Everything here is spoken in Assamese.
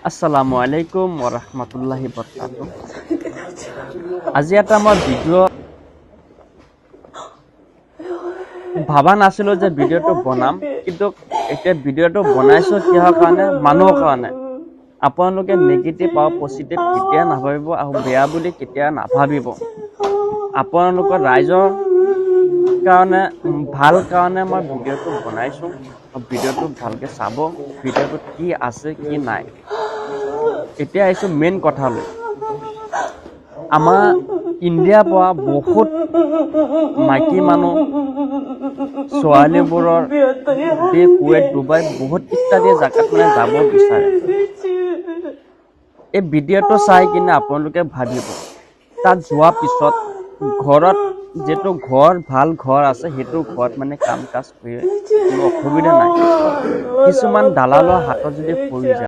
আসসালামু আলাইকুম ওয়া রাহমাতুল্লাহি ওয়া বারাকাতুহু। আজি এটা মই ভিডিঅ' ভাবা নাছিলো যে ভিডিঅ'টো বনাম, কিন্তু এতিয়া ভিডিঅ'টো বনাইছো কিহৰ কাৰণে? মানুহৰ কাৰণে। আপোনালোকে নেগেটিভ আৰু পজিটিভ কেতিয়া নাভাবিব আৰু বেয়া বুলি কেতিয়া নাভাবিব। আপোনালোকৰ ৰাইজৰ কাৰণে ভাল কাৰণে মই ভিডিঅ'টো বনাইছো। ভিডিঅ'টো ভালকে চাব, ভিডিঅ'টোত কি আছে কি নাই। এতিয়া আহিছো মেইন কথালৈ। আমাৰ ইণ্ডিয়াৰ পৰা বহুত মাইকী মানুহ ছোৱালীবোৰৰ কুৱেইট, ডুবাই বহুত ইত্যাদি জেগাত যাব বিচাৰে। এই ভিডিঅ'টো চাই কিনে আপোনালোকে ভাবিব, তাত যোৱাৰ পিছত ঘৰত যিটো ভাল ঘৰ আছে সেইটো ঘৰত কাম কাজ কৰি কোনো অসুবিধা নাই। কিছুমান দালালৰ হাতত যদি পৰি যায়